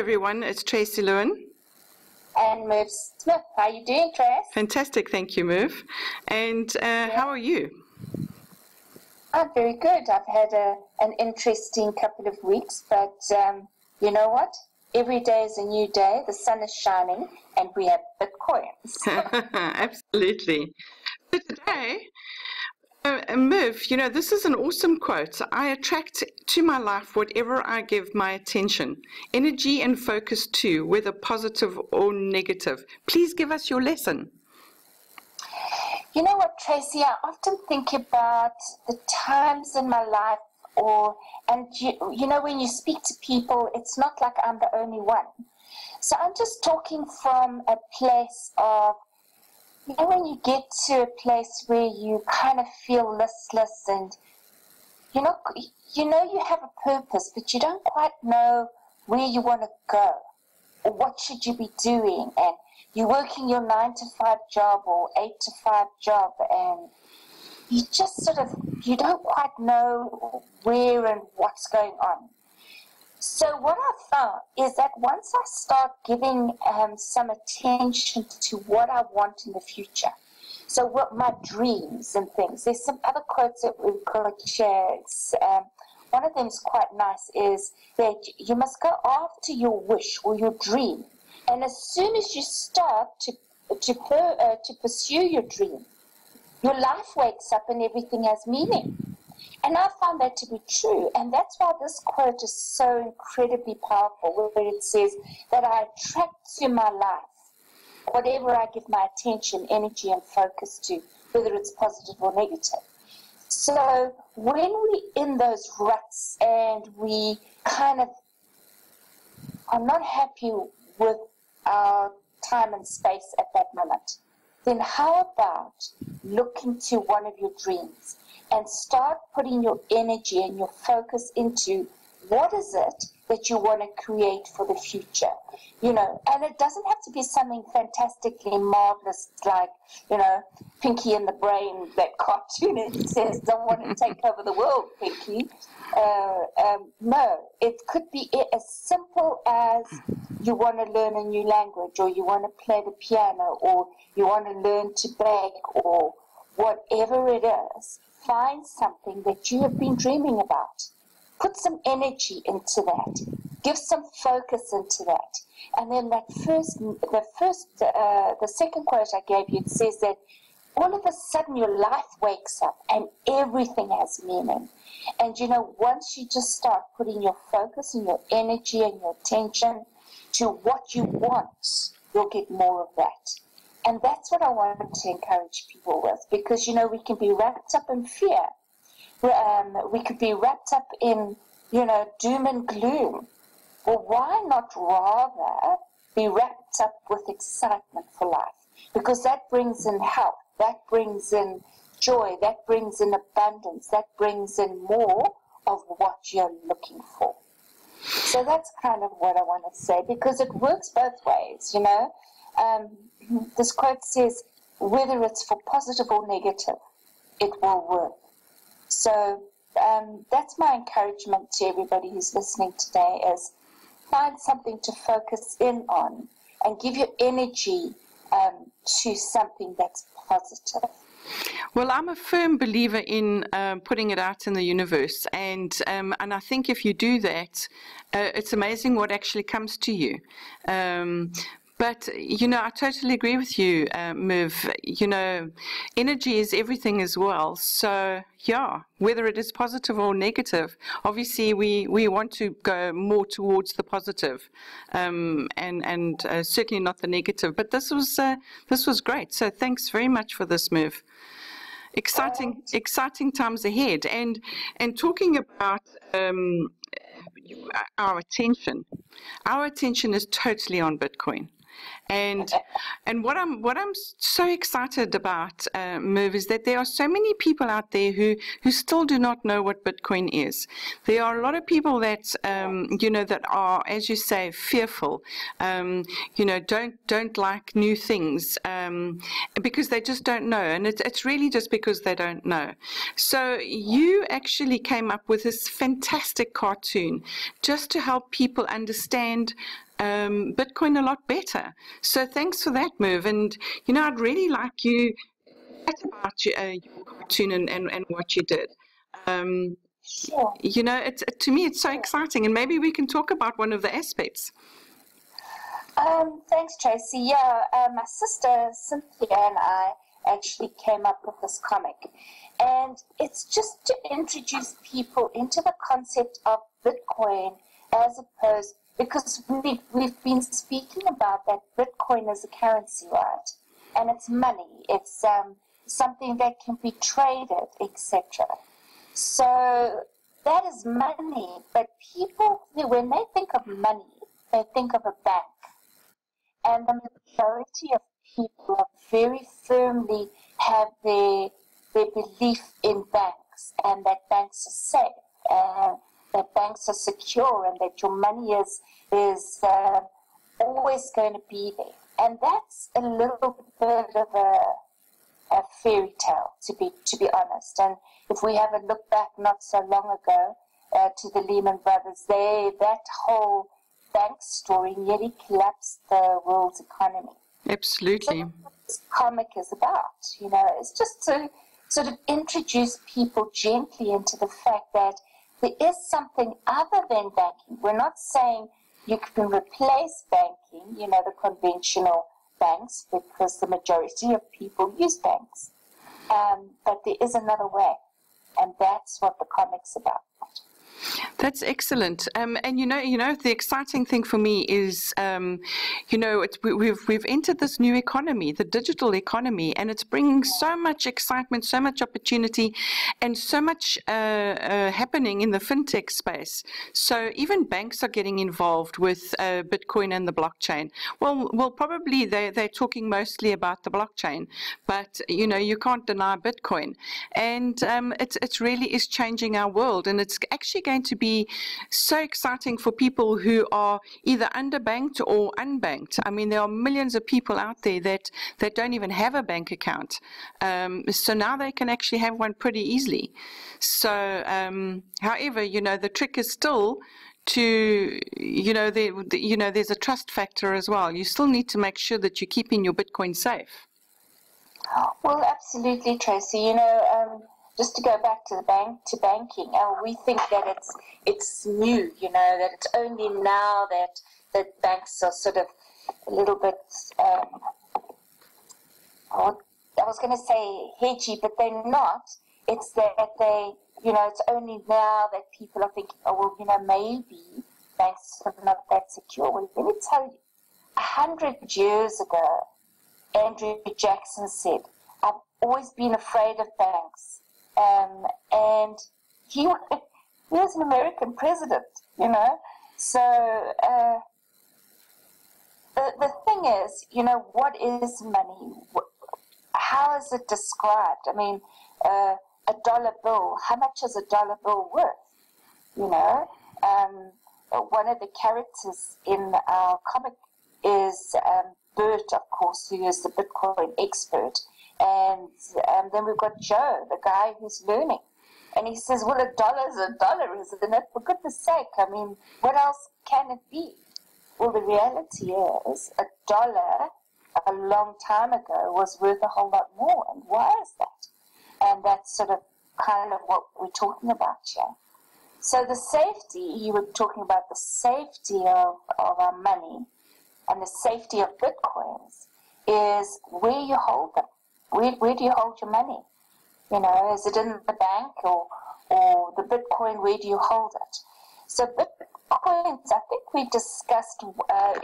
everyone, it's Tracy Lewin. And Merv Smith. How are you doing, Trace? Fantastic, thank you, Merv. And how are you? I'm very good. I've had an interesting couple of weeks, but you know what? Every day is a new day. The sun is shining, and we have Bitcoins. Absolutely. So today, Merv, you know, this is an awesome quote. I attract to my life whatever I give my attention, energy and focus to, whether positive or negative. Please give us your lesson. You know what, Tracy? I often think about the times in my life, and you know, when you speak to people, it's not like I'm the only one. So I'm just talking from a place of, you know, when you get to a place where you kind of feel listless and, you know you have a purpose, but you don't quite know where you want to go or what should you be doing, and you're working your 9-to-5 job or 8-to-5 job, and you just you don't quite know where and what's going on. So what I found is that once I start giving some attention to what I want in the future, so what my dreams and things, there's some other quotes that we've got to share. One of them is quite nice, is that you must go after your wish or your dream. And as soon as you start to pursue your dream, your life wakes up and everything has meaning. And I found that to be true. And that's why this quote is so incredibly powerful, where it says that I attract to my life whatever I give my attention, energy, and focus to, whether it's positive or negative. So when we're in those ruts and we kind of are not happy with our time and space at that moment, then how about looking to one of your dreams and start putting your energy and your focus into what is it that you want to create for the future, you know, and it doesn't have to be something fantastically marvelous like, you know, Pinky and the Brain, that cartoon, it says, don't want to take over the world, Pinky. No, it could be as simple as you want to learn a new language, or you want to play the piano, or you want to learn to bake, or whatever it is. Find something that you have been dreaming about. Put some energy into that. Give some focus into that. And then the second quote I gave you, it says that all of a sudden your life wakes up and everything has meaning. And you know, once you just start putting your focus and your energy and your attention to what you want, you'll get more of that. And that's what I want to encourage people with, because, you know, we can be wrapped up in fear. We could be wrapped up in, you know, doom and gloom. Well, why not rather be wrapped up with excitement for life? Because that brings in health, that brings in joy, that brings in abundance, that brings in more of what you're looking for. So that's kind of what I want to say, because it works both ways, you know. This quote says, whether it's for positive or negative, it will work. So that's my encouragement to everybody who's listening today, is find something to focus in on and give your energy to something that's positive. Well, I'm a firm believer in putting it out in the universe, and I think if you do that, it's amazing what actually comes to you. But, you know, I totally agree with you, Merv. You know, energy is everything as well. So, yeah, whether it is positive or negative, obviously we want to go more towards the positive, and certainly not the negative. But this was great. So thanks very much for this, Merv. Exciting times ahead. And talking about our attention is totally on Bitcoin. And what I'm so excited about, Merv, is that there are so many people out there who still do not know what Bitcoin is. There are a lot of people that that are, as you say, fearful. Don't like new things because they just don't know, and it's really just because they don't know. So you actually came up with this fantastic cartoon just to help people understand Bitcoin a lot better. So thanks for that, Merv. And, you know, I'd really like you to chat about your cartoon and what you did. Sure. You know, to me, it's so exciting. And maybe we can talk about one of the aspects. Thanks, Tracy. Yeah, my sister Cynthia and I actually came up with this comic. And it's just to introduce people into the concept of Bitcoin as opposed, because we've been speaking about that Bitcoin is a currency, right? And it's money. It's something that can be traded, etc. So that is money. But people, when they think of money, they think of a bank. And the majority of people are very firmly have their belief in banks, and that banks are safe, and that banks are secure, and that your money is always going to be there. And that's a little bit of a fairy tale, to be honest. And if we have a look back not so long ago to the Lehman Brothers, that whole bank story nearly collapsed the world's economy. Absolutely. So what this comic is about, you know, is just to sort of introduce people gently into the fact that there is something other than banking. We're not saying you can replace banking, you know, the conventional banks, because the majority of people use banks. But there is another way, and that's what the comic's about. That's excellent. And you know, the exciting thing for me is, you know, we've entered this new economy, the digital economy, and it's bringing so much excitement, so much opportunity, and so much happening in the fintech space. So even banks are getting involved with Bitcoin and the blockchain. Well, probably they're talking mostly about the blockchain, but you know, you can't deny Bitcoin, and it really is changing our world, and it's actually going to be so exciting for people who are either underbanked or unbanked. I mean, there are millions of people out there that don't even have a bank account. So now they can actually have one pretty easily. So, however, you know, the trick is still to, you know, there's a trust factor as well. You still need to make sure that you're keeping your Bitcoin safe. Well, absolutely, Tracy. You know, just to go back to banking, we think that it's new, you know, that it's only now that banks are sort of a little bit, I was going to say hedgy, but they're not. It's that they, you know, it's only now that people are thinking, oh, well, you know, maybe banks are not that secure. Well, let me tell you, 100 years ago, Andrew Jackson said, I've always been afraid of banks. And he was an American president, you know. So the thing is, you know, what is money? How is it described? I mean, a dollar bill, how much is a dollar bill worth? You know, one of the characters in our comic is Bert, of course, who is the Bitcoin expert. And then we've got Joe, the guy who's learning. And he says, well, a dollar is a dollar, isn't it? For goodness sake, I mean, what else can it be? Well, the reality is a dollar a long time ago was worth a whole lot more. And why is that? And that's sort of kind of what we're talking about here. So the safety, you were talking about the safety of our money and the safety of Bitcoins is where you hold them. Where do you hold your money? You know, is it in the bank or the Bitcoin? Where do you hold it? So Bitcoins, I think we discussed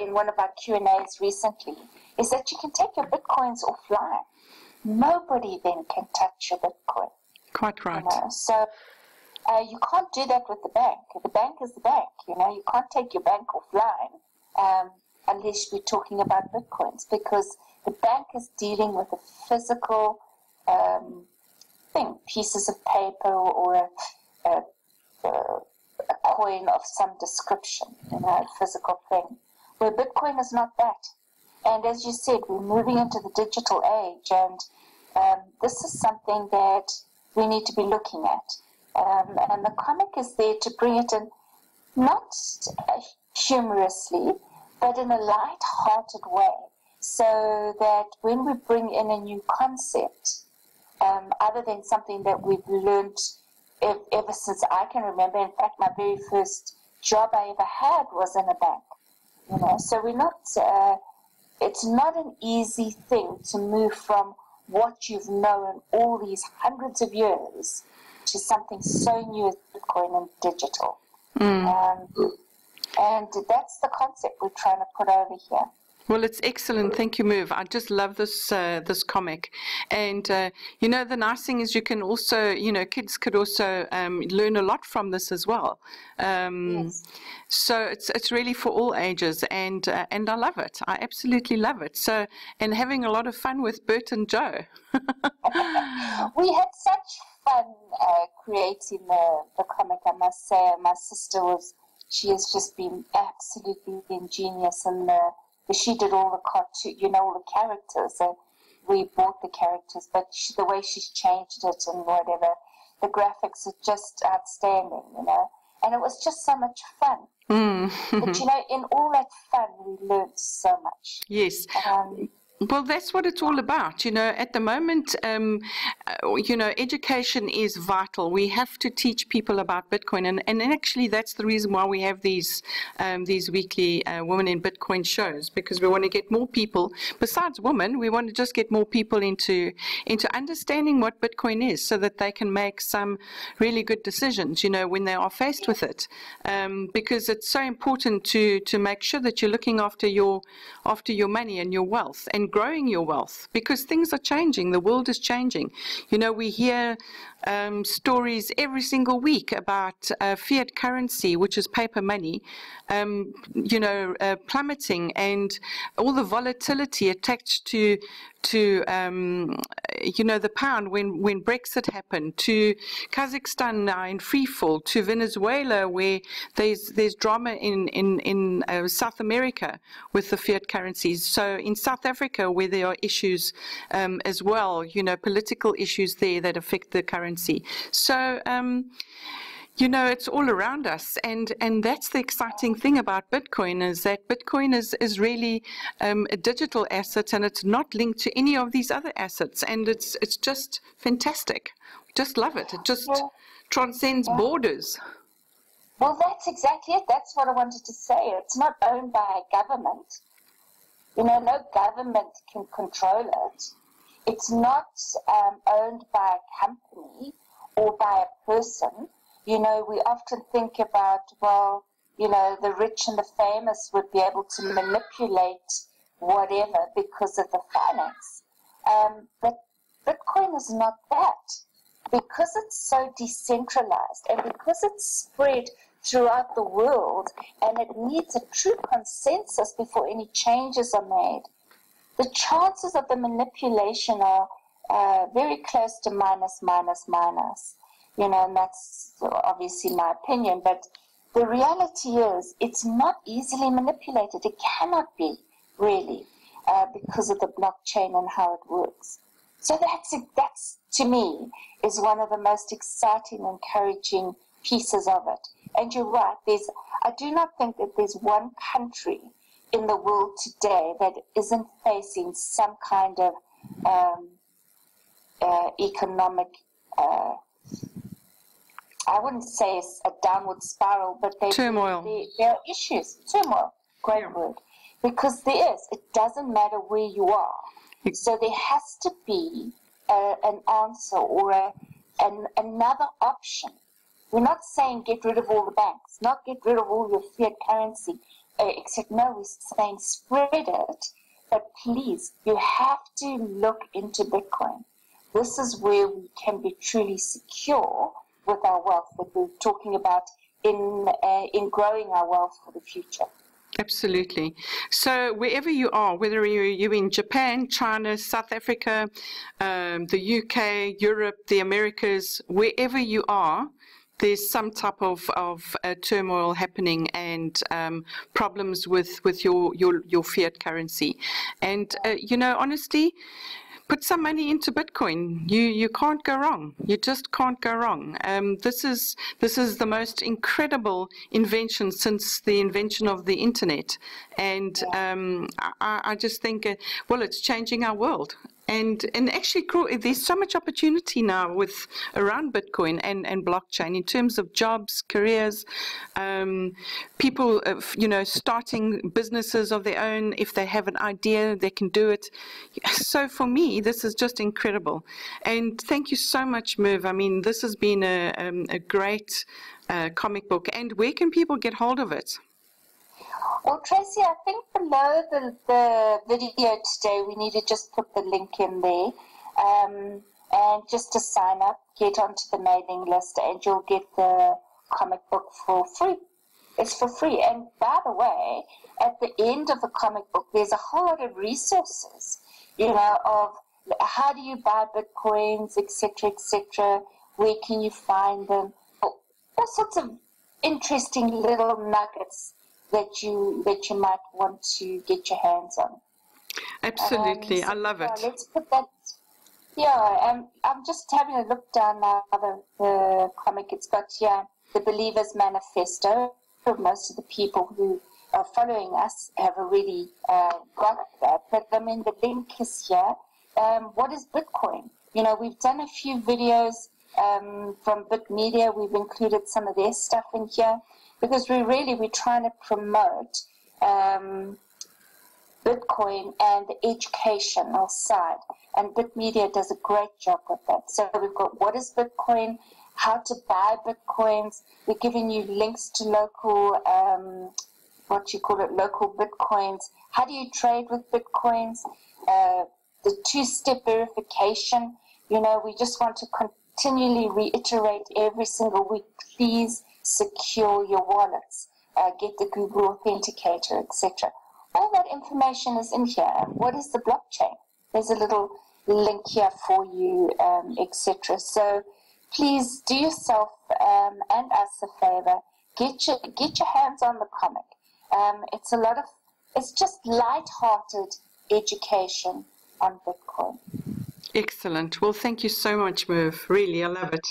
in one of our Q&As recently, is that you can take your Bitcoins offline. Nobody then can touch your Bitcoin. Quite right. You know? So you can't do that with the bank. The bank is the bank. You know, you can't take your bank offline unless we're talking about Bitcoins, because the bank is dealing with a physical thing, pieces of paper or a coin of some description, you know, a physical thing, where Bitcoin is not that. And as you said, we're moving into the digital age, and this is something that we need to be looking at. And the comic is there to bring it in, not humorously, but in a light-hearted way, so that when we bring in a new concept, other than something that we've learned ever since I can remember. In fact, my very first job I ever had was in a bank. You know, so we're not. It's not an easy thing to move from what you've known all these hundreds of years to something so new as Bitcoin and digital. And that's the concept we're trying to put over here. Well, it's excellent. Thank you, Merv. I just love this this comic. And, you know, the nice thing is you can also, you know, kids could also learn a lot from this as well. Yes. So it's really for all ages, and I love it. I absolutely love it. So, and having a lot of fun with Bert and Joe. We had such fun creating the comic, I must say. My sister she has just been absolutely ingenious, and she did all the cartoon, you know, all the characters. And we bought the characters, but the way she's changed it and whatever, the graphics are just outstanding, you know. And it was just so much fun. But, you know, in all that fun, we learned so much. Yes. Well, that's what it's all about. You know, at the moment, you know, education is vital. We have to teach people about Bitcoin. And actually, that's the reason why we have these weekly Women in Bitcoin shows, because we want to get more people, besides women, we want to just get more people into understanding what Bitcoin is, so that they can make some really good decisions, you know, when they are faced with it. Because it's so important to make sure that you're looking after your money and your wealth, and growing your wealth, because things are changing. The world is changing. You know, we hear stories every single week about fiat currency, which is paper money, you know, plummeting, and all the volatility attached to you know, the pound when Brexit happened, to Kazakhstan now in free fall, to Venezuela, where there's drama in South America with the fiat currencies. So in South Africa, where there are issues as well, you know, political issues there that affect the currency. So you know, it's all around us, and that's the exciting thing about Bitcoin, is that Bitcoin is really a digital asset, and it's not linked to any of these other assets, and it's just fantastic. Just love it. It just transcends borders. Well, that's exactly it. That's what I wanted to say. It's not owned by a government. You know, no government can control it. It's not owned by a company or by a person. You know, we often think about, well, you know, the rich and the famous would be able to manipulate whatever because of the finance. But Bitcoin is not that. Because it's so decentralized, and because it's spread throughout the world, and it needs a true consensus before any changes are made, the chances of the manipulation are very close to minus. You know, and that's obviously my opinion, but the reality is it's not easily manipulated. It cannot be, really, because of the blockchain and how it works. So that's to me, is one of the most exciting, encouraging pieces of it. And you're right, I do not think that there's one country in the world today that isn't facing some kind of economic I wouldn't say it's a downward spiral, but turmoil. There are issues. Turmoil, great word. Because there is. It doesn't matter where you are. So there has to be an answer or another option. We're not saying get rid of all the banks, not get rid of all your fiat currency, except no, we're saying spread it. But please, you have to look into Bitcoin. This is where we can be truly secure with our wealth that we're talking about in growing our wealth for the future. Absolutely. So wherever you are, whether you're in Japan, China, South Africa, the UK, Europe, the Americas, wherever you are, there's some type of turmoil happening, and problems with your fiat currency. And, you know, honestly, put some money into Bitcoin. You can't go wrong. You just can't go wrong. This is the most incredible invention since the invention of the internet, and I just think, well, it's changing our world. And actually, there's so much opportunity now around Bitcoin and blockchain in terms of jobs, careers, people, starting businesses of their own. If they have an idea, they can do it. So for me, this is just incredible. And thank you so much, Merv. I mean, this has been a great comic book. And where can people get hold of it? Well, Tracy, I think below the video today, we need to just put the link in there. And just to sign up, get onto the mailing list, and you'll get the comic book for free. It's for free. And by the way, at the end of the comic book, there's a whole lot of resources, of how do you buy Bitcoins, etc., where can you find them, all sorts of interesting little nuggets that you might want to get your hands on. Absolutely, I love it. Let's put that. Yeah, I'm just having a look down now the comic. It's got the Believer's Manifesto. Most of the people who are following us have already got that. But I mean, the link is here. What is Bitcoin? We've done a few videos from Bit Media. We've included some of their stuff in here, because we're trying to promote Bitcoin and the educational side. And Bit Media does a great job with that. So we've got what is Bitcoin, how to buy Bitcoins. We're giving you links to local, local Bitcoins. How do you trade with Bitcoins? The two-step verification. We just want to continually reiterate every single week, please secure your wallets, get the Google Authenticator, etc. All that information is in here. What is the blockchain? There's a little link here for you, etc. So please do yourself and us a favor. Get your hands on the comic. It's just light-hearted education on Bitcoin. Excellent. Well, thank you so much, Merv. Really, I love it.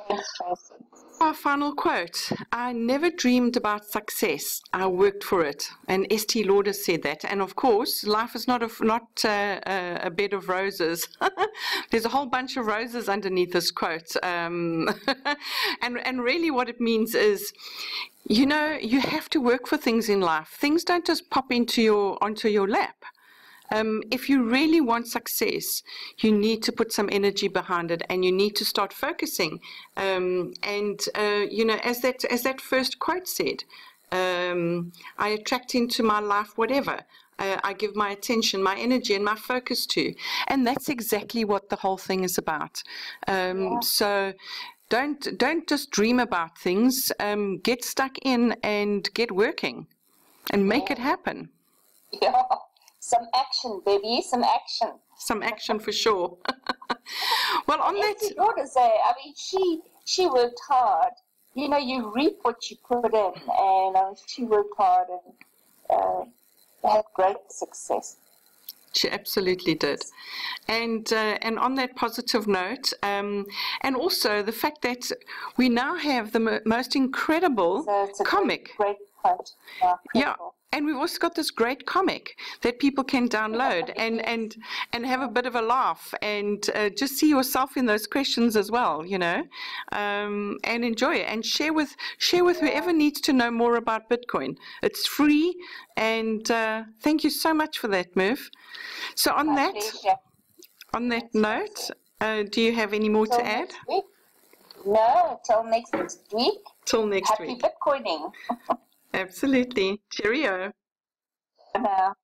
Thanks, Tracy. Our final quote: I never dreamed about success. I worked for it. And St. Lauder said that. And of course, life is not a bed of roses. There's a whole bunch of roses underneath this quote. And really what it means is, you have to work for things in life. Things don't just pop onto your lap. If you really want success, you need to put some energy behind it, and you need to start focusing. As that first quote said, I attract into my life whatever I give my attention, my energy, and my focus to. And that's exactly what the whole thing is about. So don't just dream about things. Get stuck in and get working and make it happen. Yeah. Some action, baby, some action. Some action for sure. Well, on that... she worked hard. You reap what you put in, and she worked hard and had great success. She absolutely did. And on that positive note, and also the fact that we now have the most incredible comic. Great quote. Yeah. And we've also got this great comic that people can download and have a bit of a laugh and just see yourself in those questions as well, and enjoy it and share with whoever needs to know more about Bitcoin. It's free, and thank you so much for that, Merv. So on that note, do you have any more to add? No, till next week. Till next week. Happy Bitcoining. Absolutely. Cheerio. Now.